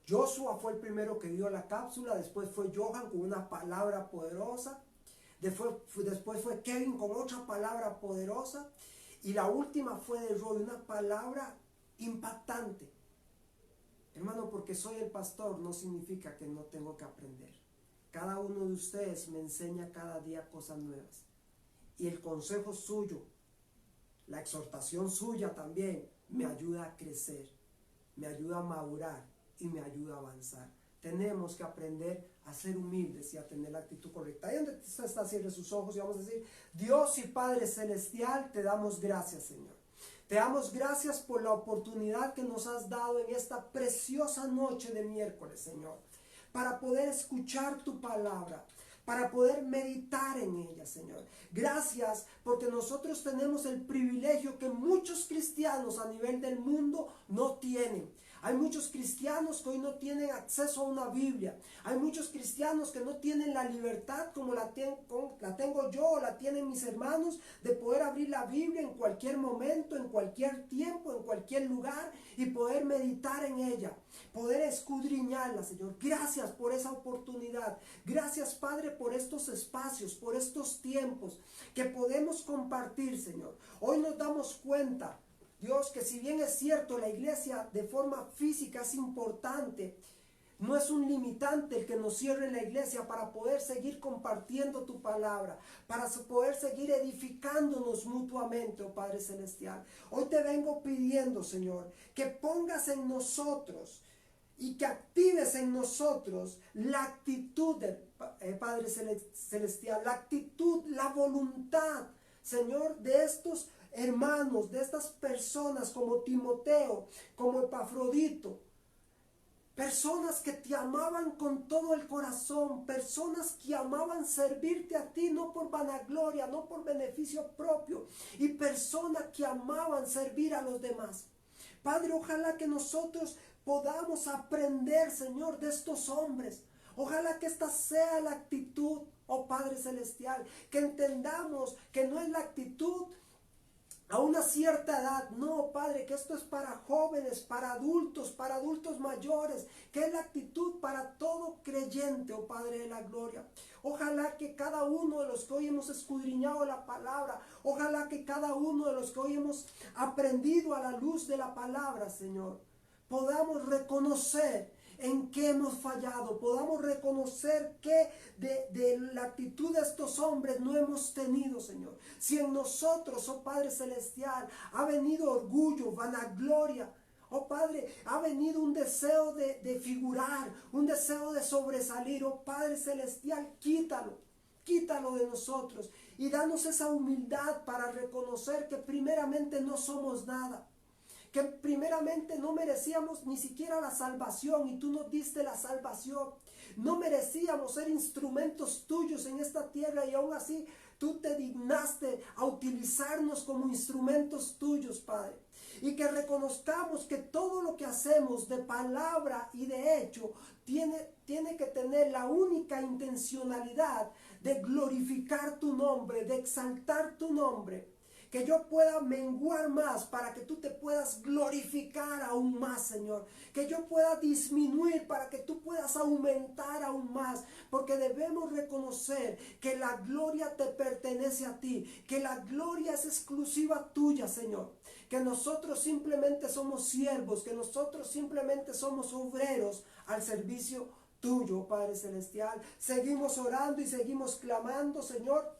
Joshua fue el primero que dio la cápsula, después fue Johan con una palabra poderosa, después fue Kevin con otra palabra poderosa y la última fue de Roy, una palabra impactante. Hermano, porque soy el pastor no significa que no tengo que aprender. Cada uno de ustedes me enseña cada día cosas nuevas. Y el consejo suyo, la exhortación suya también me ayuda a crecer. me ayuda a madurar y me ayuda a avanzar. Tenemos que aprender a ser humildes y a tener la actitud correcta. Ahí donde usted está, cierre sus ojos y vamos a decir: Dios y Padre Celestial, te damos gracias, Señor. Te damos gracias por la oportunidad que nos has dado en esta preciosa noche de miércoles, Señor, para poder escuchar tu palabra, para poder meditar en ella, Señor. Gracias porque nosotros tenemos el privilegio que muchos cristianos a nivel del mundo no tienen. Hay muchos cristianos que hoy no tienen acceso a una Biblia. Hay muchos cristianos que no tienen la libertad como la tengo yo o la tienen mis hermanos, de poder abrir la Biblia en cualquier momento, en cualquier tiempo, en cualquier lugar y poder meditar en ella, poder escudriñarla, Señor. Gracias por esa oportunidad. Gracias, Padre, por estos espacios, por estos tiempos que podemos compartir, Señor. Hoy nos damos cuenta, Dios, que si bien es cierto, la iglesia de forma física es importante, no es un limitante el que nos cierre la iglesia para poder seguir compartiendo tu palabra, para poder seguir edificándonos mutuamente, oh Padre Celestial. Hoy te vengo pidiendo, Señor, que pongas en nosotros y que actives en nosotros la actitud del Padre Celestial, la actitud, la voluntad, Señor, de estos hermanos, de estas personas como Timoteo, como Epafrodito, personas que te amaban con todo el corazón, personas que amaban servirte a ti, no por vanagloria, no por beneficio propio, y personas que amaban servir a los demás. Padre, ojalá que nosotros podamos aprender, Señor, de estos hombres. Ojalá que esta sea la actitud, oh Padre Celestial, que entendamos que no es la actitud a una cierta edad, no, Padre, que esto es para jóvenes, para adultos mayores, que es la actitud para todo creyente, oh Padre de la gloria. Ojalá que cada uno de los que hoy hemos escudriñado la palabra, ojalá que cada uno de los que hoy hemos aprendido a la luz de la palabra, Señor, podamos reconocer en qué hemos fallado, podamos reconocer que de la actitud de estos hombres no hemos tenido, Señor. Si en nosotros, oh Padre Celestial, ha venido orgullo, vanagloria, oh Padre, ha venido un deseo de figurar, un deseo de sobresalir, oh Padre Celestial, quítalo de nosotros y danos esa humildad para reconocer que primeramente no somos nada, que primeramente no merecíamos ni siquiera la salvación y tú nos diste la salvación. No merecíamos ser instrumentos tuyos en esta tierra y aún así tú te dignaste a utilizarnos como instrumentos tuyos, Padre. Y que reconozcamos que todo lo que hacemos de palabra y de hecho tiene que tener la única intencionalidad de glorificar tu nombre, de exaltar tu nombre. Que yo pueda menguar más para que tú te puedas glorificar aún más, Señor. Que yo pueda disminuir para que tú puedas aumentar aún más. Porque debemos reconocer que la gloria te pertenece a ti. Que la gloria es exclusiva tuya, Señor. Que nosotros simplemente somos siervos. Que nosotros simplemente somos obreros al servicio tuyo, Padre Celestial. Seguimos orando y seguimos clamando, Señor,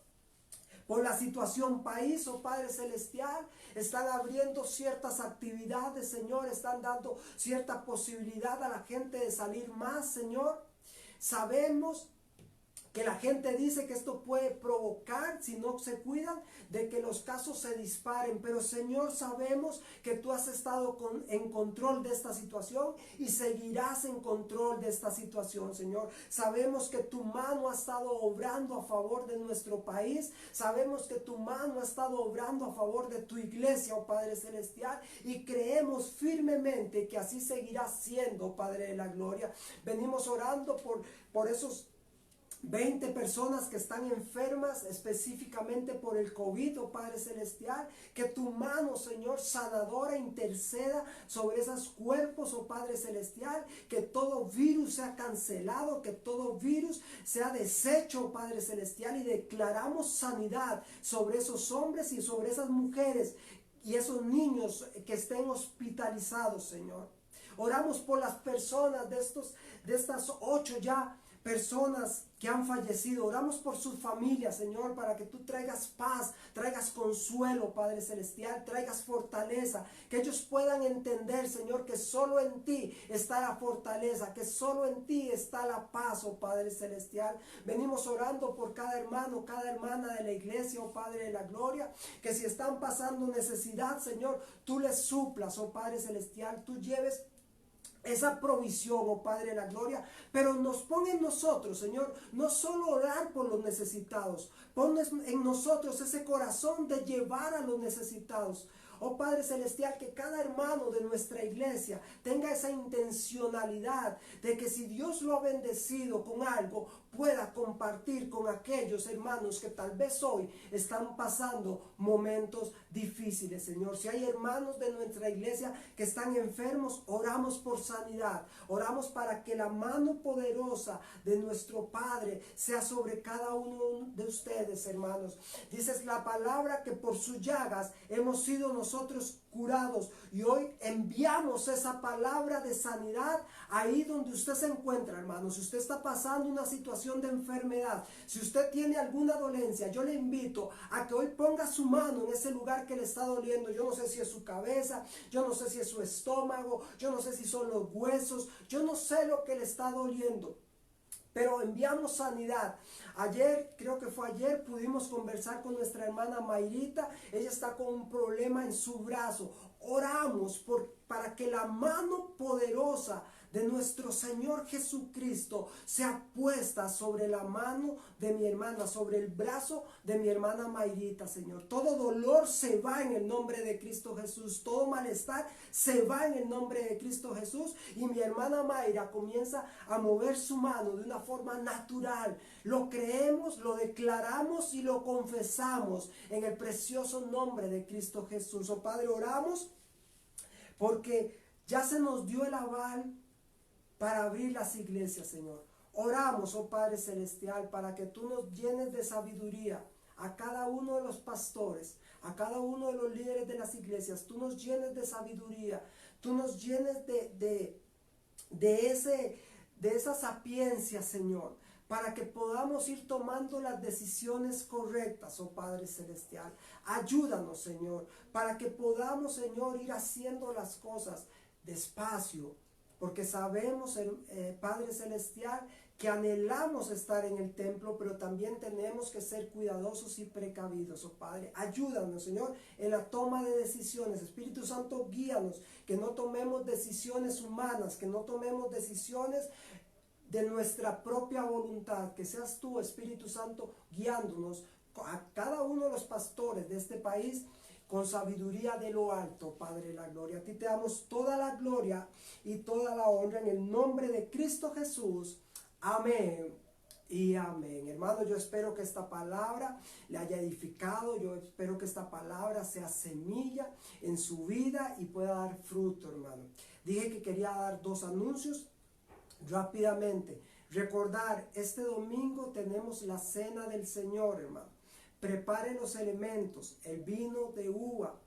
por la situación país, oh Padre Celestial. Están abriendo ciertas actividades, Señor. Están dando cierta posibilidad a la gente de salir más, Señor. Sabemos que la gente dice que esto puede provocar, si no se cuidan, de que los casos se disparen. Pero, Señor, sabemos que tú has estado en control de esta situación y seguirás en control de esta situación, Señor. Sabemos que tu mano ha estado obrando a favor de nuestro país. Sabemos que tu mano ha estado obrando a favor de tu iglesia, oh Padre Celestial. Y creemos firmemente que así seguirá siendo, Padre de la gloria. Venimos orando por esos 20 personas que están enfermas específicamente por el COVID, oh Padre Celestial. Que tu mano, Señor, sanadora interceda sobre esos cuerpos, oh Padre Celestial. Que todo virus sea cancelado, que todo virus sea deshecho, oh Padre Celestial. Y declaramos sanidad sobre esos hombres y sobre esas mujeres y esos niños que estén hospitalizados, Señor. Oramos por las personas de estas 8 ya personas que han fallecido. Oramos por sus familias, Señor, para que tú traigas paz, traigas consuelo, Padre Celestial, traigas fortaleza, que ellos puedan entender, Señor, que solo en ti está la fortaleza, que solo en ti está la paz, oh Padre Celestial. Venimos orando por cada hermano, cada hermana de la iglesia, oh Padre de la gloria, que si están pasando necesidad, Señor, tú les suplas, oh Padre Celestial, tú lleves esa provisión, oh Padre de la gloria, pero nos pone en nosotros, Señor, no solo orar por los necesitados, pon en nosotros ese corazón de llevar a los necesitados. Oh Padre Celestial, que cada hermano de nuestra iglesia tenga esa intencionalidad de que si Dios lo ha bendecido con algo, pueda compartir con aquellos hermanos que tal vez hoy están pasando momentos difíciles, Señor. Si hay hermanos de nuestra iglesia que están enfermos, oramos por sanidad. Oramos para que la mano poderosa de nuestro Padre sea sobre cada uno de ustedes, hermanos. Dices la palabra que por sus llagas hemos sido nosotros curados, y hoy enviamos esa palabra de sanidad ahí donde usted se encuentra, hermano. Si usted está pasando una situación de enfermedad, si usted tiene alguna dolencia, yo le invito a que hoy ponga su mano en ese lugar que le está doliendo. Yo no sé si es su cabeza, yo no sé si es su estómago, yo no sé si son los huesos, yo no sé lo que le está doliendo, pero enviamos sanidad. Ayer, creo que fue ayer, pudimos conversar con nuestra hermana Mayrita. Ella está con un problema en su brazo. Oramos para que la mano poderosa de nuestro Señor Jesucristo sea puesta sobre la mano de mi hermana, sobre el brazo de mi hermana Mayrita, Señor. Todo dolor se va en el nombre de Cristo Jesús. Todo malestar se va en el nombre de Cristo Jesús. Y mi hermana Mayra comienza a mover su mano de una forma natural. Lo creemos, lo declaramos y lo confesamos en el precioso nombre de Cristo Jesús. Oh Padre, oramos porque ya se nos dio el aval para abrir las iglesias, Señor. Oramos, oh Padre Celestial, para que tú nos llenes de sabiduría a cada uno de los pastores, a cada uno de los líderes de las iglesias. Tú nos llenes de sabiduría, tú nos llenes de esa sapiencia, Señor, para que podamos ir tomando las decisiones correctas, oh Padre Celestial. Ayúdanos, Señor, para que podamos, Señor, ir haciendo las cosas despacio, porque sabemos, Padre Celestial, que anhelamos estar en el templo, pero también tenemos que ser cuidadosos y precavidos, oh Padre. Ayúdanos, Señor, en la toma de decisiones. Espíritu Santo, guíanos, que no tomemos decisiones humanas, que no tomemos decisiones de nuestra propia voluntad, que seas tú, Espíritu Santo, guiándonos a cada uno de los pastores de este país con sabiduría de lo alto, Padre de la gloria. A ti te damos toda la gloria y toda la honra en el nombre de Cristo Jesús. Amén y amén. Hermano, yo espero que esta palabra le haya edificado. Yo espero que esta palabra sea semilla en su vida y pueda dar fruto, hermano. Dije que quería dar 2 anuncios rápidamente. Recordar, este domingo tenemos la cena del Señor, hermano. Prepare los elementos, el vino de uva,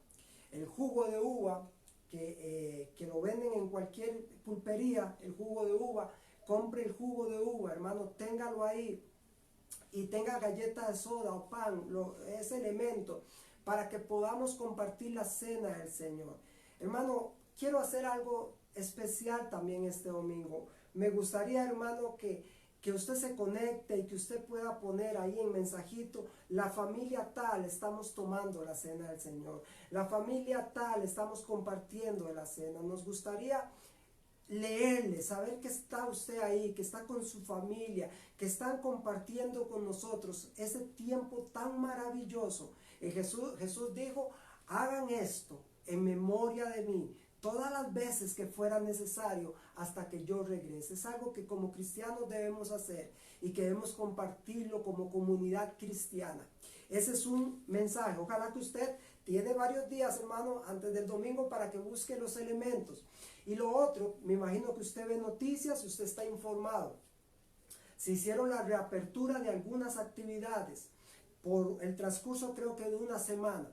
el jugo de uva, que lo venden en cualquier pulpería, el jugo de uva. Compre el jugo de uva, hermano, téngalo ahí, y tenga galletas de soda o pan, ese elemento, para que podamos compartir la cena del Señor. Hermano, quiero hacer algo especial también este domingo. Me gustaría, hermano, que usted se conecte y que usted pueda poner ahí en mensajito: la familia tal estamos tomando la cena del Señor, la familia tal estamos compartiendo la cena. Nos gustaría leerle, saber que está usted ahí, que está con su familia, que están compartiendo con nosotros ese tiempo tan maravilloso. Y Jesús dijo: hagan esto en memoria de mí todas las veces que fuera necesario hasta que yo regrese. Es algo que como cristianos debemos hacer y que debemos compartirlo como comunidad cristiana. Ese es un mensaje. Ojalá que usted tiene varios días, hermano, antes del domingo para que busque los elementos. Y lo otro, me imagino que usted ve noticias y usted está informado. Se hicieron la reapertura de algunas actividades por el transcurso, creo que de una semana.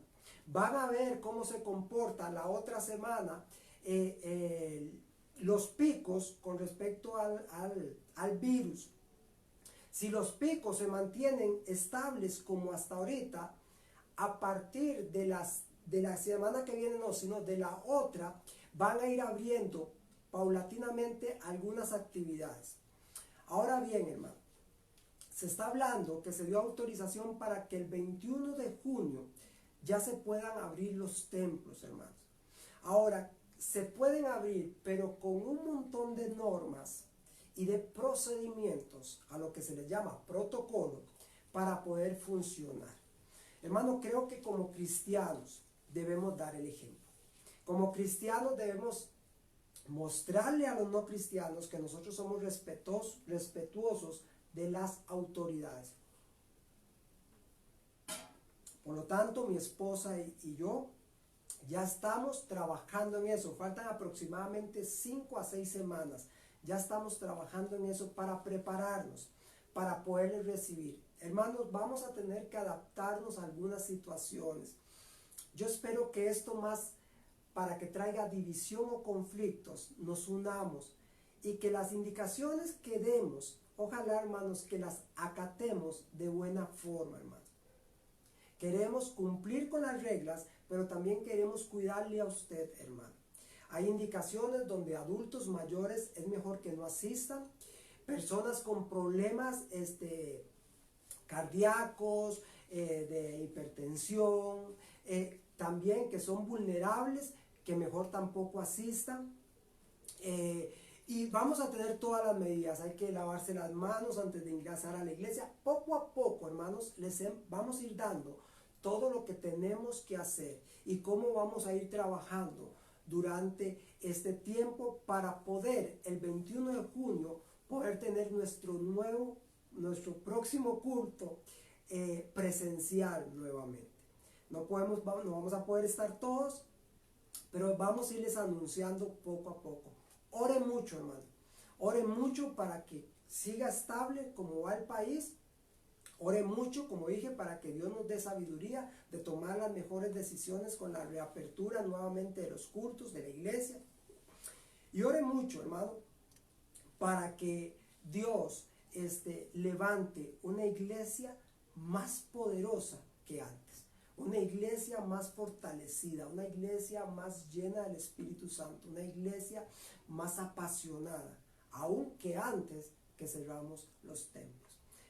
Van a ver cómo se comporta la otra semana los picos con respecto al virus. Si los picos se mantienen estables como hasta ahorita, a partir de la semana que viene, no, sino de la otra, van a ir abriendo paulatinamente algunas actividades. Ahora bien, hermano, se está hablando que se dio autorización para que el 21 de junio ya se puedan abrir los templos, hermanos. Ahora, se pueden abrir, pero con un montón de normas y de procedimientos, a lo que se le llama protocolo, para poder funcionar. Hermano, creo que como cristianos debemos dar el ejemplo. Como cristianos debemos mostrarle a los no cristianos que nosotros somos respetuosos de las autoridades. Por lo tanto, mi esposa y yo ya estamos trabajando en eso. Faltan aproximadamente 5 a 6 semanas. Ya estamos trabajando en eso para prepararnos, para poder recibir. Hermanos, vamos a tener que adaptarnos a algunas situaciones. Yo espero que esto más para que traiga división o conflictos, nos unamos y que las indicaciones que demos, ojalá, hermanos, que las acatemos de buena forma, hermanos. Queremos cumplir con las reglas, pero también queremos cuidarle a usted, hermano. Hay indicaciones donde adultos mayores es mejor que no asistan, personas con problemas cardíacos, de hipertensión, también que son vulnerables, que mejor tampoco asistan. Y vamos a tener todas las medidas. Hay que lavarse las manos antes de ingresar a la iglesia. Poco a poco, hermanos, vamos a ir dando todo lo que tenemos que hacer y cómo vamos a ir trabajando durante este tiempo para poder el 21 de junio poder tener nuestro próximo culto presencial nuevamente. No vamos a poder estar todos, pero vamos a irles anunciando poco a poco. Oren mucho, hermano. Oren mucho para que siga estable como va el país. Oren mucho, como dije, para que Dios nos dé sabiduría de tomar las mejores decisiones con la reapertura nuevamente de los cultos de la iglesia. Y oren mucho, hermano, para que Dios levante una iglesia más poderosa que antes. Una iglesia más fortalecida, una iglesia más llena del Espíritu Santo, una iglesia más apasionada, aún que antes que cerramos los templos.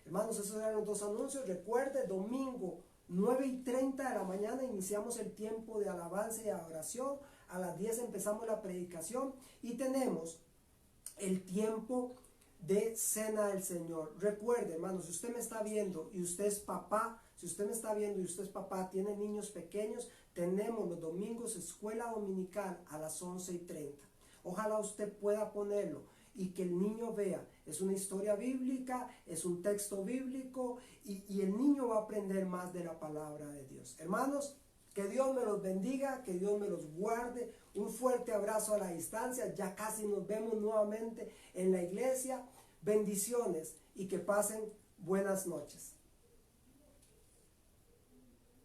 Hermanos, esos eran los dos anuncios. Recuerde, domingo 9:30 de la mañana iniciamos el tiempo de alabanza y adoración. A las 10 empezamos la predicación y tenemos el tiempo de cena del Señor. Recuerde, hermanos, si usted me está viendo y usted es papá, tiene niños pequeños, tenemos los domingos escuela dominical a las 11:30. Ojalá usted pueda ponerlo y que el niño vea. Es una historia bíblica, es un texto bíblico y el niño va a aprender más de la palabra de Dios. Hermanos, que Dios me los bendiga, que Dios me los guarde. Un fuerte abrazo a la distancia. Ya casi nos vemos nuevamente en la iglesia. Bendiciones y que pasen buenas noches.